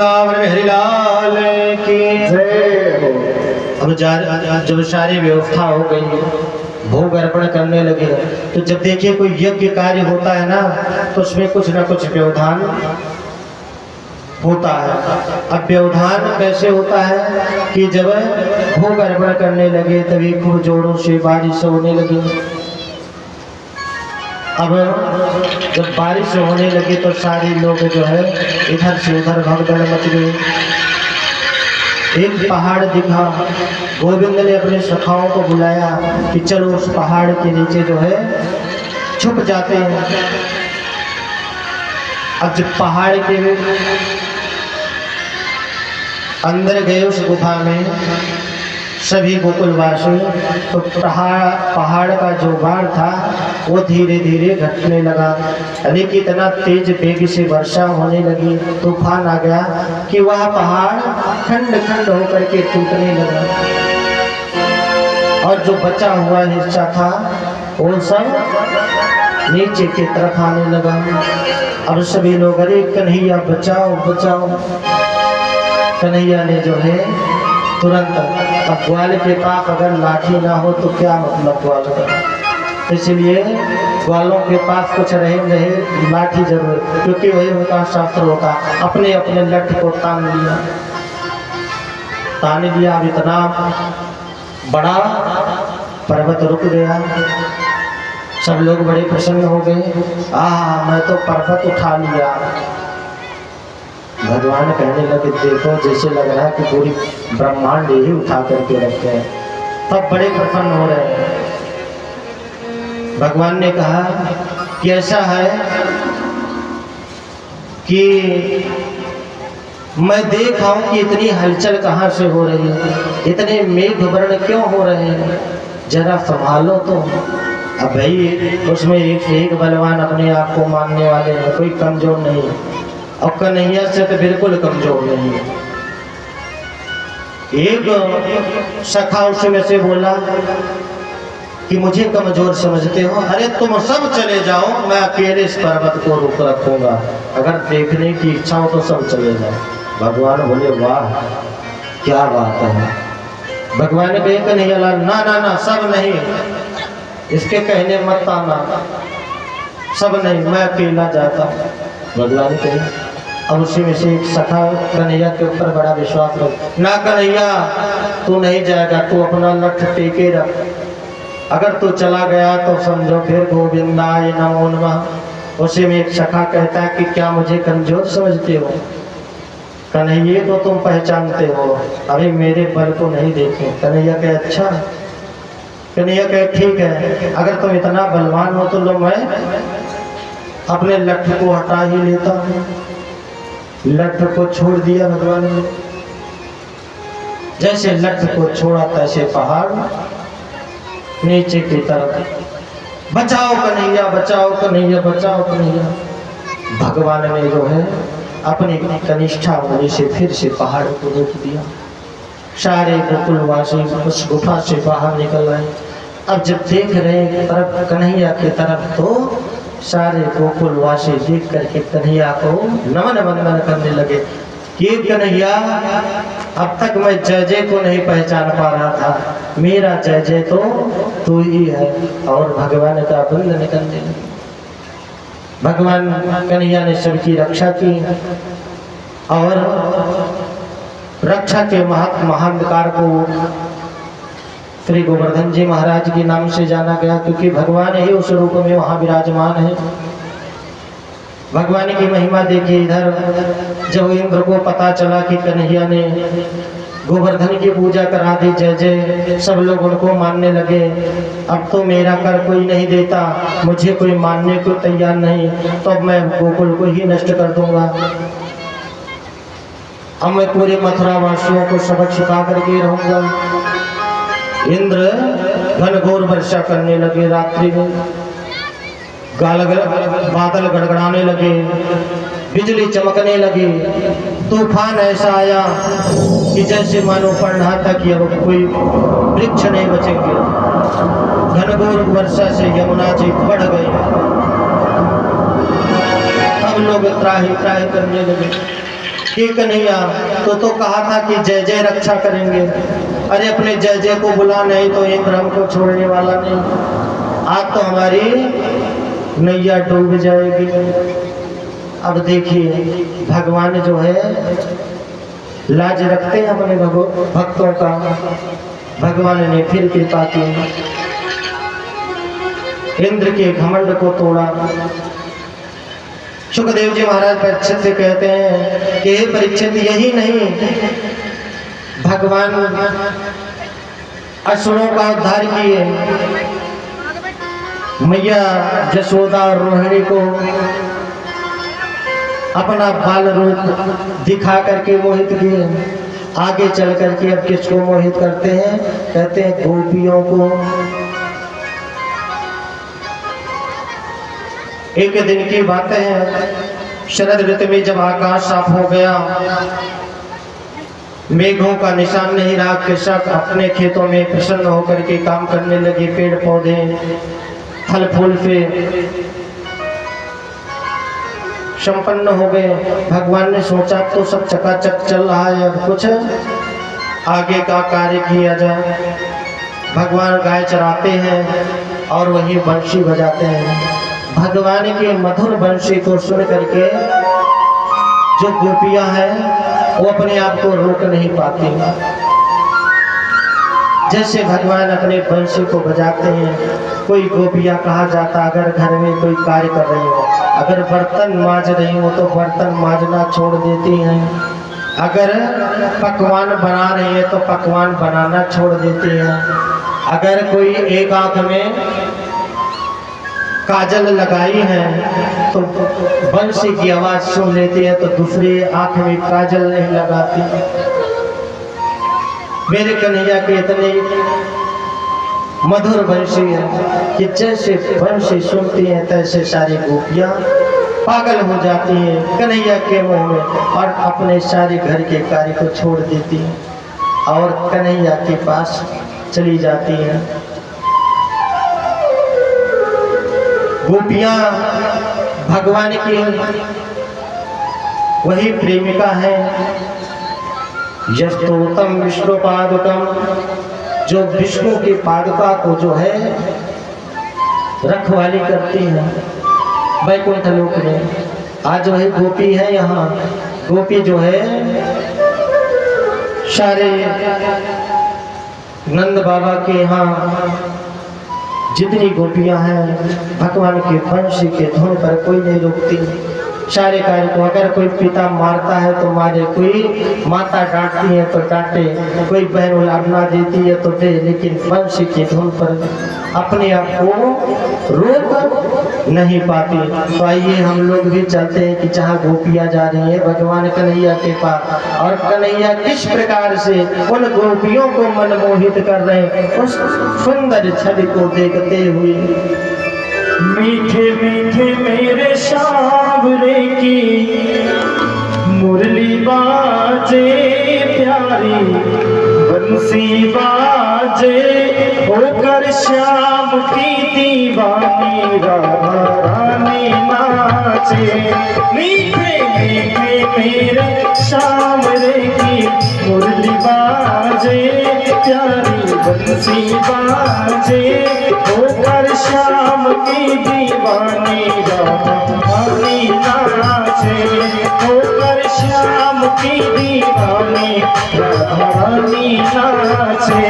वृंदावन में हरिलाल की जय हो। अब जब सारी व्यवस्था हो गई, भोग अर्पण करने लगे, तो जब देखिए कोई यज्ञ कार्य होता है ना, तो उसमें कुछ ना कुछ व्यवधान होता है। अब व्यवधान कैसे होता है कि जब भोग अर्पण करने लगे तभी खूब जोरों से बारिश होने लगी। अब जब बारिश होने लगी तो सारे लोग जो है इधर से उधर भगदड़ मच गई। एक पहाड़ दिखा, गोविंद ने अपने सखाओं को बुलाया कि चलो उस पहाड़ के नीचे जो है छुप जाते हैं। अब जब पहाड़ के अंदर गए उस गुफा में सभी गोकुलवासी, तो पहाड़ का जो बाढ़ था वो धीरे धीरे घटने लगा। लेकिन इतना तेज वेग से वर्षा होने लगी, तूफान आ गया कि वह पहाड़ खंड खंड होकर के टूटने लगा और जो बचा हुआ हिस्सा था वो सब नीचे की तरफ आने लगा। अब सभी लोग अरे कन्हैया बचाओ बचाओ। कन्हैया ने जो है तुरंत, अब ग्वाल के पास अगर लाठी ना हो तो क्या मतलब ग्वाल का, इसलिए ग्वालों के पास कुछ रहे लाठी जरूर, क्योंकि वही उनका शास्त्र होता। अपने अपने लठ को तान लिया। अब इतना बड़ा पर्वत रुक गया, सब लोग बड़े प्रसन्न हो गए। मैं तो पर्वत उठा लिया। भगवान कहने लगे देखो जैसे लग रहा है कि पूरी ब्रह्मांड ही उठा करके रखे हैं। तब बड़े प्रसन्न हो रहे हैं। भगवान ने कहा कि ऐसा है कि मैं देख रहा हूं कि इतनी हलचल कहां से हो रही है, इतने मेघ वर्ण क्यों हो रहे हैं, जरा संभालो तो। अब भाई उसमें एक से एक बलवान अपने आप को मानने वाले हैं, कोई कमजोर नहीं है और कन्हैया से तो बिल्कुल कमजोर नहीं है। एक सखा उसमें से बोला कि मुझे कमजोर समझते हो, अरे तुम सब चले जाओ, मैं अकेले इस पर्वत को रोक रखूंगा, अगर देखने की इच्छा हो तो सब चले जाओ। भगवान बोले वाह क्या बात है। भगवान ने कहा कन्हैया लाल ना ना ना सब नहीं, इसके कहने मत आना, सब नहीं, मैं अकेला जाता हूँ। भगवान कहे अब उसी में से एक सखा कन्हैया के ऊपर बड़ा विश्वास रख, ना कन्हैया तू नहीं जाएगा, तू अपना लठ टेके रख, अगर तू चला गया तो समझो फिर गोविंदाय नमो नमः। उसी में एक सखा कहता है कि क्या मुझे कमजोर समझते हो, कन्हैया को तुम पहचानते हो, अभी मेरे बल को नहीं देखे। कन्हैया कहे अच्छा। कन्हैया कहे ठीक है, अगर तुम इतना बलवान हो तो लो मैं अपने लठ को हटा ही लेता हूँ। लठ को छोड़ दिया भगवान ने, जैसे लठ को छोड़ा तैसे पहाड़ नीचे की तरफ, बचाओ कन्हैया बचाओ कन्हैया बचाओ कन्हैया। भगवान ने जो है अपनी कनिष्ठा मुनि से फिर से पहाड़ को रोक दिया। सारे गोकुलवासी उस गुफा से बाहर निकल आए। अब जब देख रहे तरफ कन्हैया की तरफ, तो सारे गोकुलवासी देख करके कन्हैया को नमन वंदन करने लगे कि कन्हैया अब तक मैं जय जय को नहीं पहचान पा रहा था, मेरा जय जय तो तू ही है। और भगवान का वंदन करने लगे। भगवान कन्हैया ने सबकी रक्षा की और रक्षा के महांधकार को श्री गोवर्धन जी महाराज के नाम से जाना गया, क्योंकि भगवान ही उस रूप में वहां विराजमान है। भगवान की महिमा देखिए। इधर जब इंद्र को पता चला कि कन्हैया ने गोवर्धन की पूजा करा दी, जय जय, सब लोग उनको मानने लगे। अब तो मेरा कर कोई नहीं देता, मुझे कोई मानने को तैयार नहीं, तो अब मैं गोकुल को ही नष्ट कर दूंगा। अब मैं पूरे मथुरा वासियों को सबक सिखा करके रहूंगा। इंद्र घनघोर वर्षा करने लगे, रात्रि में बादल गड़गड़ाने लगे, बिजली चमकने लगी, तूफान ऐसा आया कि जैसे मानो पढ़ रहा था कि अब कोई वृक्ष नहीं बचेंगे। घनघोर वर्षा से यमुना जी बढ़ गई। अब लोग त्राही त्राही करने लगे। कि कन्हैया तो कहा था कि जय जय रक्षा करेंगे। अरे अपने जय जय को बुला, नहीं तो इंद्र हमको छोड़ने वाला नहीं। आज तो हमारी नैया डूब जाएगी। अब देखिए भगवान जो है लाज रखते हैं अपने भक्तों का। भगवान ने फिर कृपा की, इंद्र के घमंड को तोड़ा। सुखदेव जी महाराज परीक्षित से कहते हैं कि हे परीक्षित, यही नहीं, भगवान असुरों का उद्धार किए, मैया जसोदा और रोहिणी को अपना बाल रूप दिखा करके मोहित किए। आगे चल करके अब किसको मोहित करते हैं? कहते हैं गोपियों को। एक दिन की बातें हैं, शरद ऋतु में जब आकाश साफ हो गया, मेघों का निशान नहीं रहा, कृषक अपने खेतों में प्रसन्न होकर के काम करने लगे। पेड़ पौधे फल फूल से संपन्न हो गए। भगवान ने सोचा तो सब चकाचक चल रहा है, अब कुछ आगे का कार्य किया जाए। भगवान गाय चराते हैं और वही बंशी बजाते हैं। भगवान के मधुर बंशी को सुन करके जो गोपियां हैं वो अपने आप को रोक नहीं पाती। जैसे भगवान अपने बंशी को बजाते हैं, कोई गोपियां कहा जाता अगर घर में कोई कार्य कर रही हो, अगर बर्तन मांज रही हो तो बर्तन मांजना छोड़ देती हैं, अगर पकवान बना रही है तो पकवान बनाना छोड़ देती हैं, अगर कोई एक आंख में काजल लगाई है तो बंशी की आवाज सुन लेती है तो दूसरी आंख में काजल नहीं लगाती। मेरे कन्हैया के इतने मधुर बंशी है कि जैसे बंशी सुनती हैं तैसे सारी गोपियां पागल हो जाती हैं कन्हैया के मुंह में और अपने सारे घर के कार्य को छोड़ देती हैं और कन्हैया के पास चली जाती हैं। गोपियां भगवान की वही प्रेमिका है, यस्तोतम विष्णु पादुकम, जो विष्णु की पादुका को जो है रखवाली करती है वैकुंठ लोक में। आज वही गोपी है, यहाँ गोपी जो है सारे नंद बाबा के यहाँ जितनी गोपियां हैं भगवान के बंशी के धुन पर कोई नहीं रोकती। सारे कार्य को अगर कोई पिता मारता है तो मारे, कोई माता डांटती है तो डांटे, कोई बहन उलाढ़ना देती है तो दे, लेकिन बंशी की धुन पर अपने आप को रोक नहीं पाती। तो आइए हम लोग भी चलते हैं कि जहाँ गोपियाँ जा रही हैं भगवान कन्हैया के पास, और कन्हैया किस प्रकार से उन गोपियों को मनमोहित कर रहे हैं उस सुंदर छवि को देखते हुए। मीठे मीठे मेरे सांवरे की मुरली बाजे प्यारी, बंसी बाजे होकर श्याम की दीवानी राधा रानी नाचे। मीठे मीठे मेरे सांवरे की मुरली बाजे प्यारी, बंसी बाजे होकर श्याम की दीवानी राधा रानी नाचे, होकर श्याम की दीवानी राधा रानी नाचे।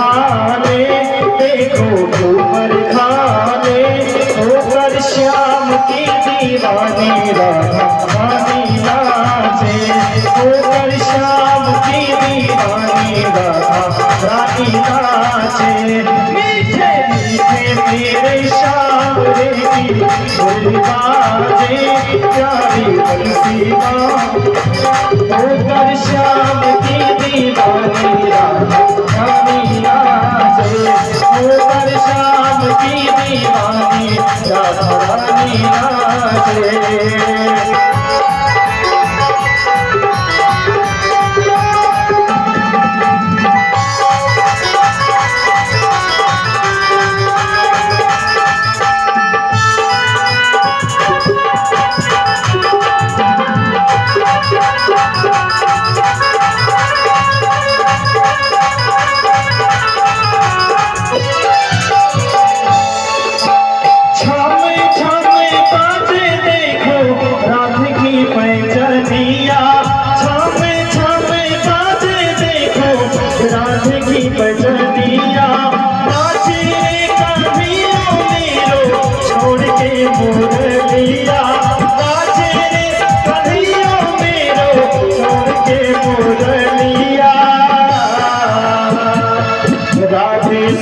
खाले, देखो घूमर खाले, होकर श्याम की दीवानी राधा रानी नाचे, होकर श्याम की दीवानी राधा रानी नाचे। मीठे मीठे मेरे श्याम रे की बोली बाजे, प्यारी बंसी होकर श्याम की दीवानी राधा रानी नाचे, होकर श्याम की दीवानी राधा रानी नाचे।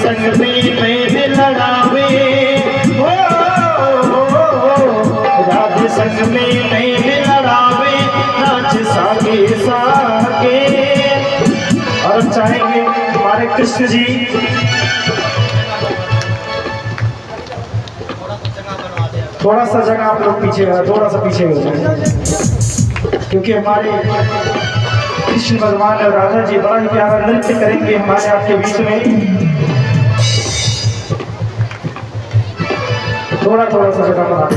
संग में मैं लड़ावे, राधे संग में मैं लड़ावे, नाच सागे सागे। और चाहेंगे हमारे कृष्ण जी थोड़ा सा जगह आप लोग पीछे, थोड़ा सा पीछे हो जाए, क्योंकि हमारे कृष्ण भगवान और राधा जी बड़ा ही प्यारा नृत्य करेंगे हमारे आपके बीच में। थोड़ा थोड़ा सा जगह बना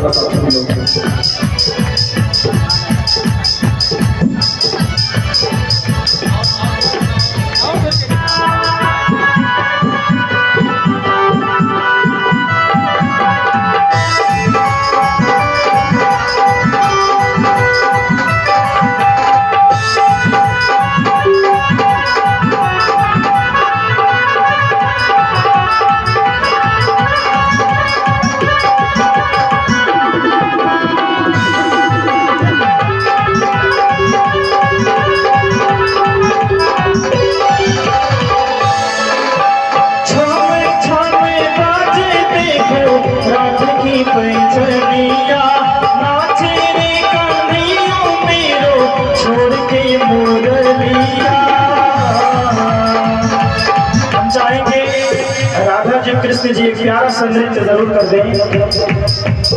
कृष्ण जी एक प्यारा सा नृत्य जरूर कर दें।